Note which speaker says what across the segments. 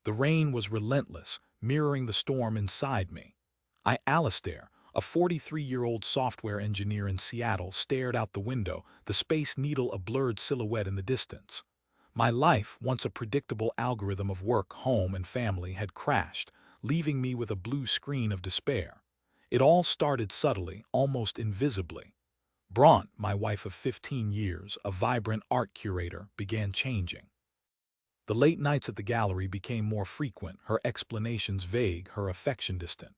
Speaker 1: The rain was relentless, mirroring the storm inside me. Alistair, a 43-year-old software engineer in Seattle, stared out the window, the Space Needle a blurred silhouette in the distance. My life, once a predictable algorithm of work, home, and family, had crashed, leaving me with a blue screen of despair. It all started subtly, almost invisibly. Bronte, my wife of 15 years, a vibrant art curator, began changing. The late nights at the gallery became more frequent, her explanations vague, her affection distant.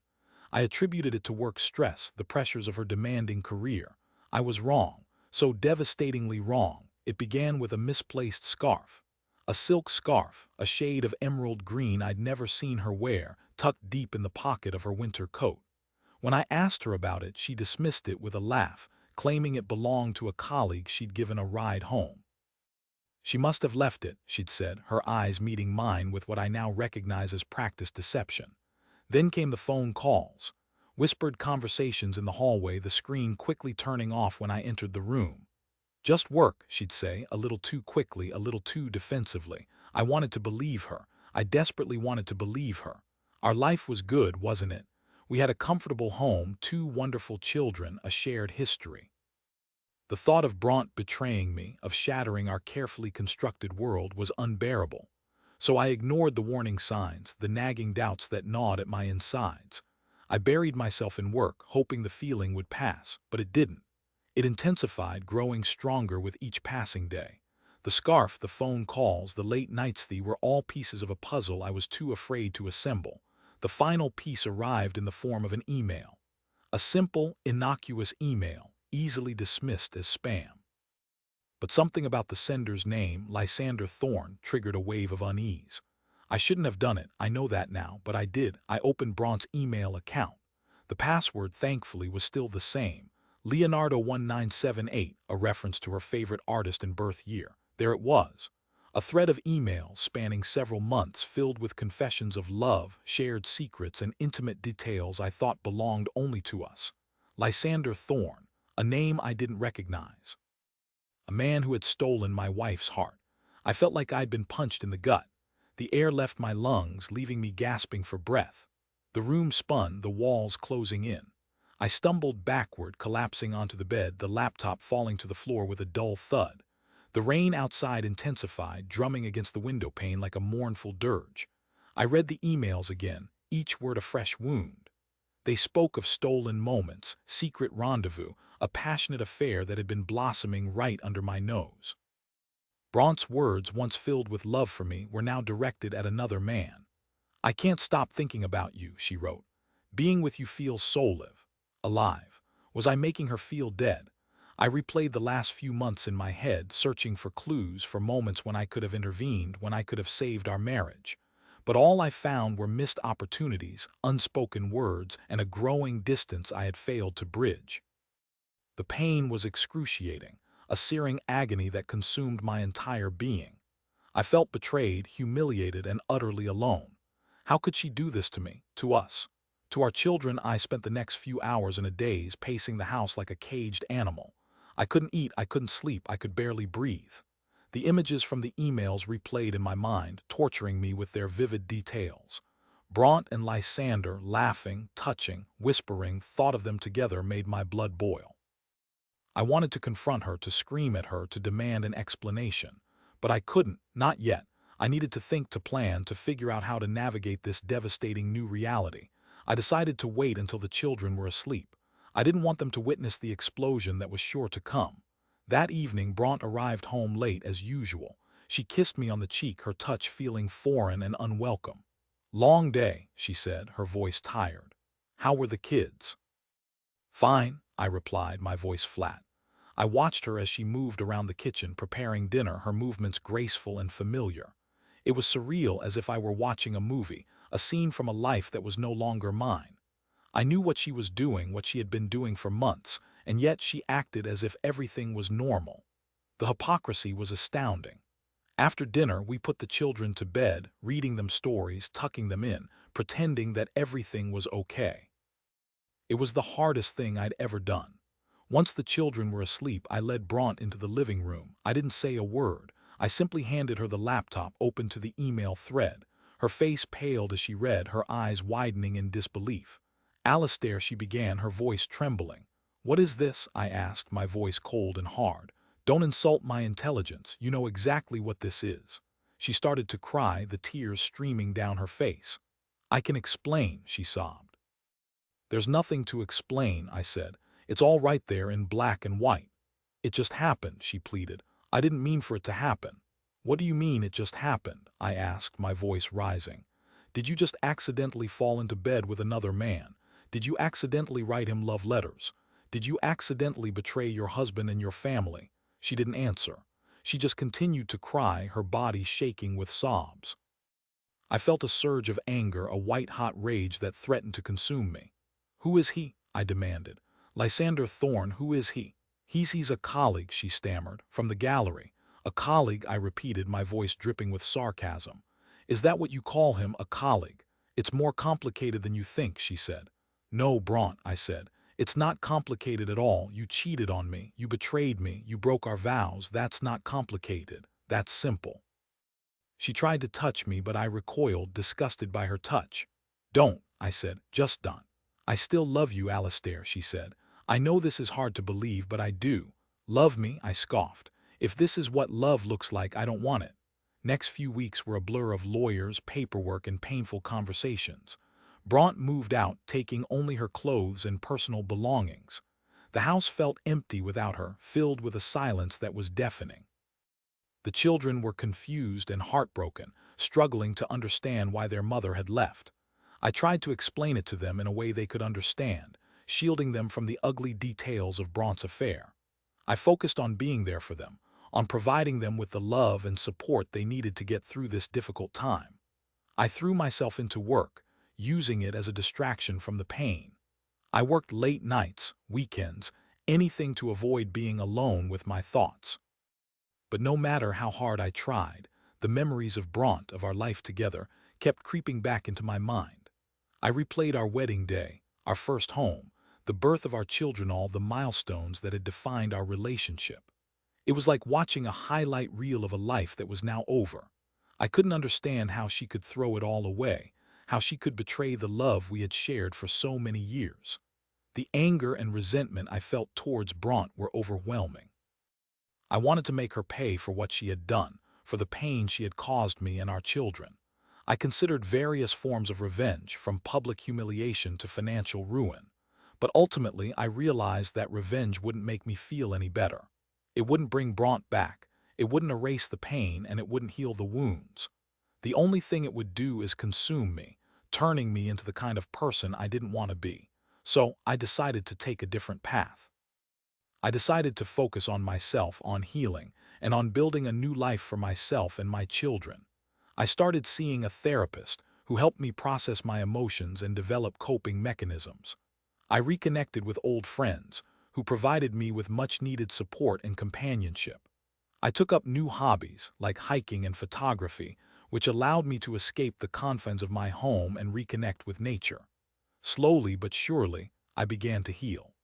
Speaker 1: I attributed it to work stress, the pressures of her demanding career. I was wrong, so devastatingly wrong. It began with a misplaced scarf. A silk scarf, a shade of emerald green I'd never seen her wear, tucked deep in the pocket of her winter coat. When I asked her about it, she dismissed it with a laugh, claiming it belonged to a colleague she'd given a ride home. She must have left it, she'd said, her eyes meeting mine with what I now recognize as practiced deception. Then came the phone calls. Whispered conversations in the hallway, the screen quickly turning off when I entered the room. Just work, she'd say, a little too quickly, a little too defensively. I wanted to believe her. I desperately wanted to believe her. Our life was good, wasn't it? We had a comfortable home, 2 wonderful children, a shared history. The thought of Bronte betraying me, of shattering our carefully constructed world, was unbearable. So I ignored the warning signs, the nagging doubts that gnawed at my insides. I buried myself in work, hoping the feeling would pass, but it didn't. It intensified, growing stronger with each passing day. The scarf, the phone calls, the late nights were all pieces of a puzzle I was too afraid to assemble. The final piece arrived in the form of an email. A simple, innocuous email, easily dismissed as spam. But something about the sender's name, Lysander, triggered a wave of unease. I shouldn't have done it, I know that now, but I did. I opened Bronte's email account. The password, thankfully, was still the same. Leonardo1978, a reference to her favorite artist and birth year. There it was. A thread of emails spanning several months, filled with confessions of love, shared secrets, and intimate details I thought belonged only to us. Lysander, a name I didn't recognize. A man who had stolen my wife's heart. I felt like I'd been punched in the gut. The air left my lungs, leaving me gasping for breath. The room spun, the walls closing in. I stumbled backward, collapsing onto the bed, the laptop falling to the floor with a dull thud. The rain outside intensified, drumming against the window pane like a mournful dirge. I read the emails again, each word a fresh wound. They spoke of stolen moments, secret rendezvous, a passionate affair that had been blossoming right under my nose. Bronte's words, once filled with love for me, were now directed at another man. "I can't stop thinking about you," she wrote. "Being with you feels alive. Was I making her feel dead? I replayed the last few months in my head, searching for clues, for moments when I could have intervened, when I could have saved our marriage. But all I found were missed opportunities, unspoken words, and a growing distance I had failed to bridge. The pain was excruciating, a searing agony that consumed my entire being. I felt betrayed, humiliated, and utterly alone. How could she do this to me, to us? To our children? I spent the next few hours in a daze, pacing the house like a caged animal. I couldn't eat, I couldn't sleep, I could barely breathe. The images from the emails replayed in my mind, torturing me with their vivid details. Bronte and Lysander, laughing, touching, whispering, thought of them together made my blood boil. I wanted to confront her, to scream at her, to demand an explanation. But I couldn't, not yet. I needed to think, to plan, to figure out how to navigate this devastating new reality. I decided to wait until the children were asleep. I didn't want them to witness the explosion that was sure to come. That evening, Bronte arrived home late as usual. She kissed me on the cheek, her touch feeling foreign and unwelcome. "Long day," she said, her voice tired. "How were the kids?" "Fine," I replied, my voice flat. I watched her as she moved around the kitchen, preparing dinner, her movements graceful and familiar. It was surreal, as if I were watching a movie, a scene from a life that was no longer mine. I knew what she was doing, what she had been doing for months, and yet she acted as if everything was normal. The hypocrisy was astounding. After dinner, we put the children to bed, reading them stories, tucking them in, pretending that everything was okay. It was the hardest thing I'd ever done. Once the children were asleep, I led Bronte into the living room. I didn't say a word. I simply handed her the laptop, open to the email thread. Her face paled as she read, her eyes widening in disbelief. "Alistair," she began, her voice trembling. "What is this?" I asked, my voice cold and hard. "Don't insult my intelligence. You know exactly what this is." She started to cry, the tears streaming down her face. "I can explain," she sobbed. "There's nothing to explain," I said. "It's all right there in black and white." "It just happened," she pleaded. "I didn't mean for it to happen." "What do you mean it just happened?" I asked, my voice rising. "Did you just accidentally fall into bed with another man? Did you accidentally write him love letters? Did you accidentally betray your husband and your family?" She didn't answer. She just continued to cry, her body shaking with sobs. I felt a surge of anger, a white-hot rage that threatened to consume me. "Who is he?" I demanded. "Lysander Thorne, who is he?" He's a colleague," she stammered, "from the gallery." "A colleague," I repeated, my voice dripping with sarcasm. "Is that what you call him, a colleague? It's more complicated than you think," she said. "No, Bronte," I said. "It's not complicated at all. You cheated on me, you betrayed me, you broke our vows. That's not complicated. That's simple." She tried to touch me, but I recoiled, disgusted by her touch. "Don't," I said. "Just don't." "I still love you, Alistair," she said. "I know this is hard to believe, but I do." "Love me?" I scoffed. "If this is what love looks like, I don't want it." Next few weeks were a blur of lawyers, paperwork, and painful conversations. Bronte moved out, taking only her clothes and personal belongings. The house felt empty without her, filled with a silence that was deafening. The children were confused and heartbroken, struggling to understand why their mother had left. I tried to explain it to them in a way they could understand, shielding them from the ugly details of Bronte's affair. I focused on being there for them, on providing them with the love and support they needed to get through this difficult time. I threw myself into work, using it as a distraction from the pain. I worked late nights, weekends, anything to avoid being alone with my thoughts. But no matter how hard I tried, the memories of Bronte, of our life together, kept creeping back into my mind. I replayed our wedding day, our first home, the birth of our children, all the milestones that had defined our relationship. It was like watching a highlight reel of a life that was now over. I couldn't understand how she could throw it all away, how she could betray the love we had shared for so many years. The anger and resentment I felt towards Bronte were overwhelming. I wanted to make her pay for what she had done, for the pain she had caused me and our children. I considered various forms of revenge, from public humiliation to financial ruin. But ultimately, I realized that revenge wouldn't make me feel any better. It wouldn't bring Bronte back, it wouldn't erase the pain, and it wouldn't heal the wounds. The only thing it would do is consume me, turning me into the kind of person I didn't want to be. So I decided to take a different path. I decided to focus on myself, on healing, and on building a new life for myself and my children. I started seeing a therapist who helped me process my emotions and develop coping mechanisms. I reconnected with old friends who provided me with much-needed support and companionship. I took up new hobbies like hiking and photography, which allowed me to escape the confines of my home and reconnect with nature. Slowly but surely, I began to heal.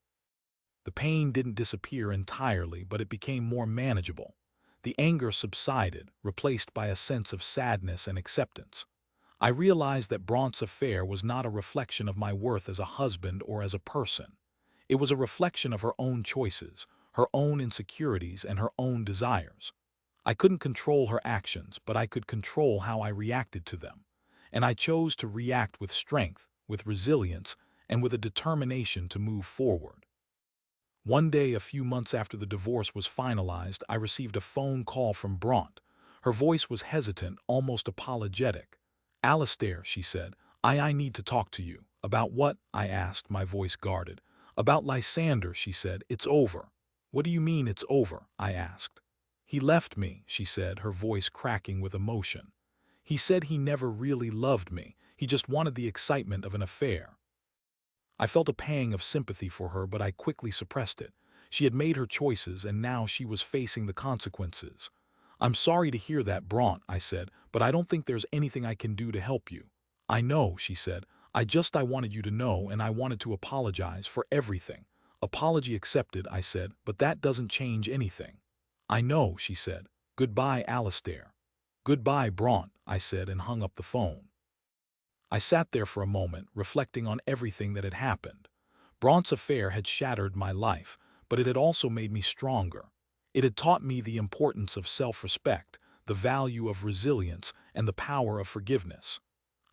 Speaker 1: The pain didn't disappear entirely, but it became more manageable. The anger subsided, replaced by a sense of sadness and acceptance. I realized that Bronte's affair was not a reflection of my worth as a husband or as a person. It was a reflection of her own choices, her own insecurities, and her own desires. I couldn't control her actions, but I could control how I reacted to them. And I chose to react with strength, with resilience, and with a determination to move forward. One day, a few months after the divorce was finalized, I received a phone call from Bronte. Her voice was hesitant, almost apologetic. "Alistair," she said, I need to talk to you." "About what?" I asked, my voice guarded. "About Lysander," she said. "It's over." "What do you mean it's over?" I asked. "He left me," she said, her voice cracking with emotion. "He said he never really loved me. He just wanted the excitement of an affair." I felt a pang of sympathy for her, but I quickly suppressed it. She had made her choices, and now she was facing the consequences. "I'm sorry to hear that, Bronte," I said, "but I don't think there's anything I can do to help you." "I know," she said. I wanted you to know, and I wanted to apologize for everything." "Apology accepted," I said, "but that doesn't change anything." "I know," she said. "Goodbye, Alistair." "Goodbye, Bronte," I said and hung up the phone. I sat there for a moment, reflecting on everything that had happened. Bronte's affair had shattered my life, but it had also made me stronger. It had taught me the importance of self-respect, the value of resilience, and the power of forgiveness.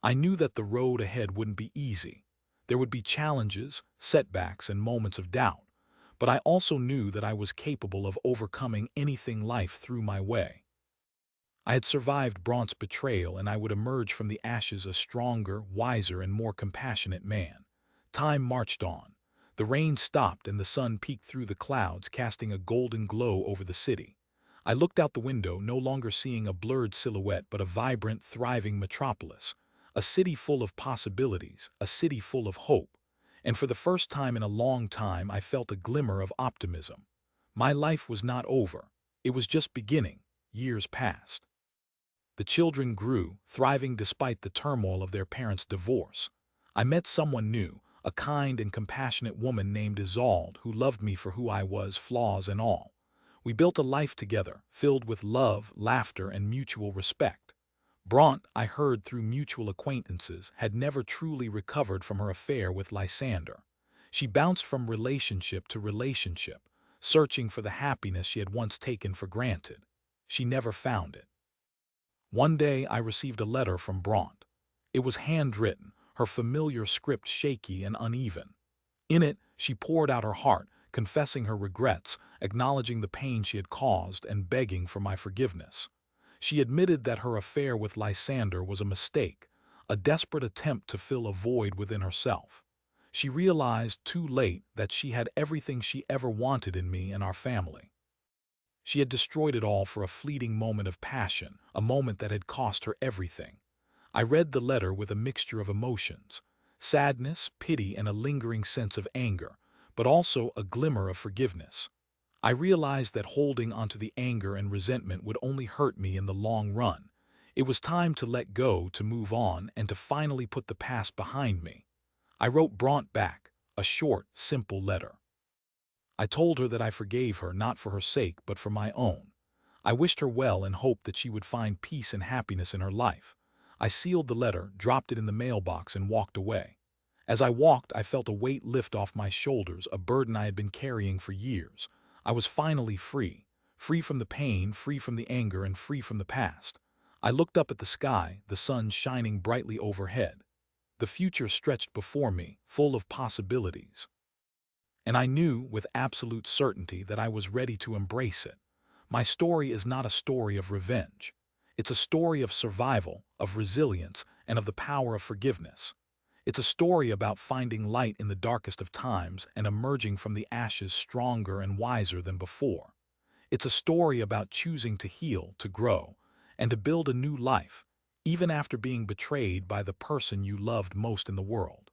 Speaker 1: I knew that the road ahead wouldn't be easy. There would be challenges, setbacks, and moments of doubt. But I also knew that I was capable of overcoming anything life threw my way. I had survived Bronte's betrayal, and I would emerge from the ashes a stronger, wiser, and more compassionate man. Time marched on. The rain stopped and the sun peeked through the clouds, casting a golden glow over the city. I looked out the window, no longer seeing a blurred silhouette but a vibrant, thriving metropolis. A city full of possibilities, a city full of hope. And for the first time in a long time, I felt a glimmer of optimism. My life was not over. It was just beginning. Years passed. The children grew, thriving despite the turmoil of their parents' divorce. I met someone new, a kind and compassionate woman named Isolde, who loved me for who I was, flaws and all. We built a life together, filled with love, laughter, and mutual respect. Bronte, I heard through mutual acquaintances, had never truly recovered from her affair with Lysander. She bounced from relationship to relationship, searching for the happiness she had once taken for granted. She never found it. One day I received a letter from Bronte. It was handwritten, her familiar script shaky and uneven. In it, she poured out her heart, confessing her regrets, acknowledging the pain she had caused, and begging for my forgiveness. She admitted that her affair with Lysander was a mistake, a desperate attempt to fill a void within herself. She realized too late that she had everything she ever wanted in me and our family. She had destroyed it all for a fleeting moment of passion, a moment that had cost her everything. I read the letter with a mixture of emotions, sadness, pity, and a lingering sense of anger, but also a glimmer of forgiveness. I realized that holding onto the anger and resentment would only hurt me in the long run. It was time to let go, to move on, and to finally put the past behind me. I wrote Bronte back, a short, simple letter. I told her that I forgave her, not for her sake, but for my own. I wished her well and hoped that she would find peace and happiness in her life. I sealed the letter, dropped it in the mailbox, and walked away. As I walked, I felt a weight lift off my shoulders, a burden I had been carrying for years. I was finally free. Free from the pain, free from the anger, and free from the past. I looked up at the sky, the sun shining brightly overhead. The future stretched before me, full of possibilities. And I knew with absolute certainty that I was ready to embrace it. My story is not a story of revenge. It's a story of survival, of resilience, and of the power of forgiveness. It's a story about finding light in the darkest of times and emerging from the ashes stronger and wiser than before. It's a story about choosing to heal, to grow, and to build a new life, even after being betrayed by the person you loved most in the world.